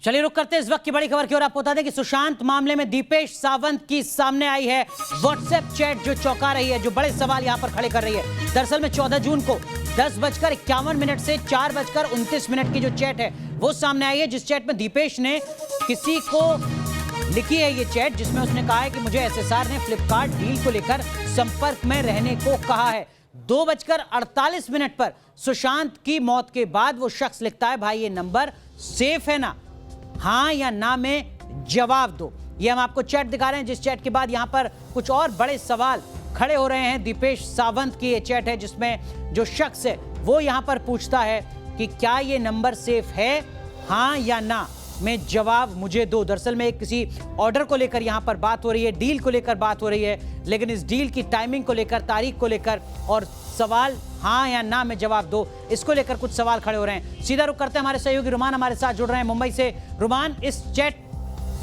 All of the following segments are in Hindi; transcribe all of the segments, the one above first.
चलिए रुक करते हैं इस वक्त की बड़ी खबर की ओर। आपको बता दें कि सुशांत मामले में दीपेश सावंत की सामने आई है व्हाट्सएप चैट जो चौंका रही है, जो बड़े सवाल यहां पर खड़े कर रही है। दरअसल में 14 जून को 10:51 से 4:29 की जो चैट है वो सामने आई है, जिस चैट में दीपेश ने किसी को लिखी है ये चैट, जिसमें उसने कहा है कि मुझे एसएसआर ने फ्लिपकार्ट डील को लेकर संपर्क में रहने को कहा है। 2:48 पर सुशांत की मौत के बाद वो शख्स लिखता है, भाई ये नंबर सेफ है ना, हाँ या ना में जवाब दो। ये हम आपको चैट दिखा रहे हैं, जिस चैट के बाद यहां पर कुछ और बड़े सवाल खड़े हो रहे हैं। दीपेश सावंत की ये चैट है जिसमें जो शख्स है वो यहां पर पूछता है कि क्या ये नंबर सेफ है, हाँ या ना में जवाब मुझे दो। दरअसल में एक किसी ऑर्डर को लेकर यहां पर बात हो रही है, डील को लेकर बात हो रही है, लेकिन इस डील की टाइमिंग को लेकर, तारीख को लेकर और सवाल हाँ या ना में जवाब दो, इसको लेकर कुछ सवाल खड़े हो रहे हैं। सीधा रुक करते हैं, हमारे सहयोगी रुमान हमारे साथ जुड़ रहे हैं मुंबई से। रुमान, इस चैट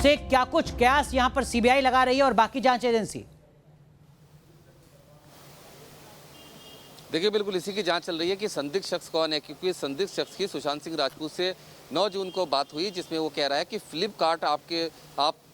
से क्या कुछ कयास यहां पर सीबीआई लगा रही है और बाकी जांच एजेंसी? देखिए, बिल्कुल इसी की जांच चल रही है कि संदिग्ध शख्स कौन है, क्योंकि संदिग्ध शख्स की सुशांत सिंह राजपूत से 9 जून को बात हुई, जिसमें वो कह रहा है कि फ्लिपकार्ट आप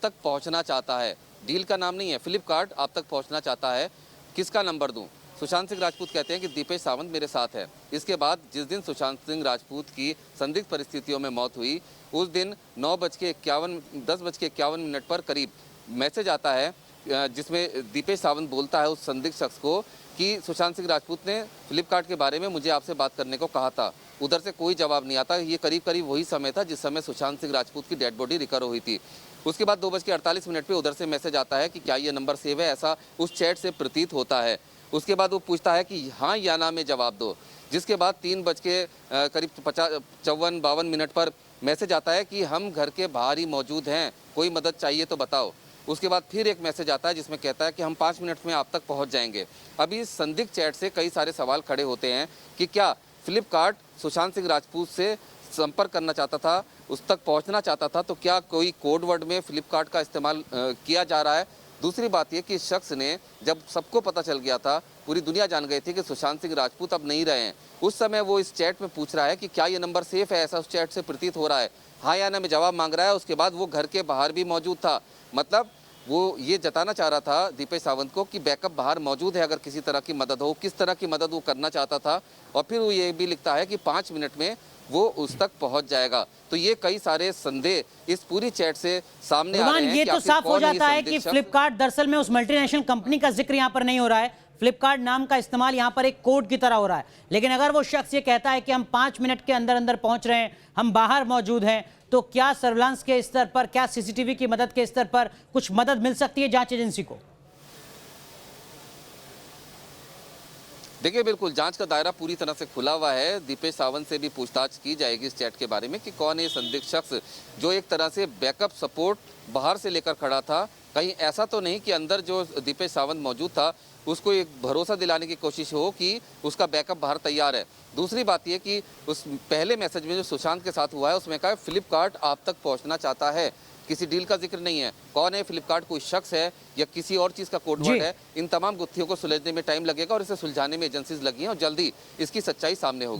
तक पहुंचना चाहता है। डील का नाम नहीं है, फ्लिपकार्ट आप तक पहुंचना चाहता है, किसका नंबर दूं? सुशांत सिंह राजपूत कहते हैं कि दीपेश सावंत मेरे साथ है। इसके बाद जिस दिन सुशांत सिंह राजपूत की संदिग्ध परिस्थितियों में मौत हुई, उस दिन 10:51 पर करीब मैसेज आता है, जिसमें दीपेश सावंत बोलता है उस संदिग्ध शख्स को कि सुशांत सिंह राजपूत ने फ्लिपकार्ट के बारे में मुझे आपसे बात करने को कहा था। उधर से कोई जवाब नहीं आता। ये करीब करीब वही समय था जिस समय सुशांत सिंह राजपूत की डेड बॉडी रिकवर हुई थी। उसके बाद 2:48 पे उधर से मैसेज आता है कि क्या ये नंबर सेव है, ऐसा उस चैट से प्रतीत होता है। उसके बाद वो पूछता है कि हाँ या ना में जवाब दो, जिसके बाद 3:52 पर मैसेज आता है कि हम घर के बाहर ही मौजूद हैं, कोई मदद चाहिए तो बताओ। उसके बाद फिर एक मैसेज आता है जिसमें कहता है कि हम 5 मिनट में आप तक पहुंच जाएंगे। अभी इस संदिग्ध चैट से कई सारे सवाल खड़े होते हैं कि क्या फ्लिपकार्ट सुशांत सिंह राजपूत से संपर्क करना चाहता था, उस तक पहुंचना चाहता था, तो क्या कोई कोड वर्ड में फ्लिपकार्ट का इस्तेमाल किया जा रहा है? दूसरी बात यह कि इस शख्स ने, जब सबको पता चल गया था, पूरी दुनिया जान गई थी कि सुशांत सिंह राजपूत अब नहीं रहे हैं, उस समय वो इस चैट में पूछ रहा है कि क्या ये नंबर सेफ है, ऐसा उस चैट से प्रतीत हो रहा है, हाँ या ना में जवाब मांग रहा है। उसके बाद वो घर के बाहर भी मौजूद था, मतलब वो ये जताना चाह रहा था दीपेश सावंत को कि बैकअप बाहर मौजूद है, अगर किसी तरह की मदद हो, किस तरह की मदद वो करना चाहता था। और फिर वो ये भी लिखता है कि 5 मिनट में वो उस तक पहुंच जाएगा। तो ये कई सारे संदेह इस पूरी चैट से सामने आ रहे हैं। ये तो साफ हो जाता है कि फ्लिपकार्ट, दरअसल में उस मल्टीनेशनल कंपनी का जिक्र यहाँ पर नहीं हो रहा है, फ्लिपकार्ट नाम का इस्तेमाल यहाँ पर एक कोड की तरह हो रहा है। लेकिन अगर वो शख्स ये कहता है कि हम 5 मिनट के अंदर अंदर पहुंच रहे हैं, हम बाहर मौजूद हैं, तो क्या सर्विलांस के स्तर पर, क्या सीसीटीवी की मदद के स्तर पर कुछ मदद मिल सकती है जांच एजेंसी को? देखिए, बिल्कुल जांच का दायरा पूरी तरह से खुला हुआ है। दीपेश सावंत से भी पूछताछ की जाएगी इस चैट के बारे में कि कौन है ये संदिग्ध शख्स जो एक तरह से बैकअप सपोर्ट बाहर से लेकर खड़ा था। कहीं ऐसा तो नहीं कि अंदर जो दीपेश सावंत मौजूद था उसको एक भरोसा दिलाने की कोशिश हो कि उसका बैकअप बाहर तैयार है। दूसरी बात यह कि उस पहले मैसेज में जो सुशांत के साथ हुआ है उसमें कहा फ्लिपकार्ट आप तक पहुंचना चाहता है, किसी डील का जिक्र नहीं है। कौन है फ्लिपकार्ट, कोई शख्स है या किसी और चीज़ का कोड वर्ड है? इन तमाम गुत्थियों को सुलझने में टाइम लगेगा और इसे सुलझाने में एजेंसीज लगी हैं और जल्दी इसकी सच्चाई सामने होगी।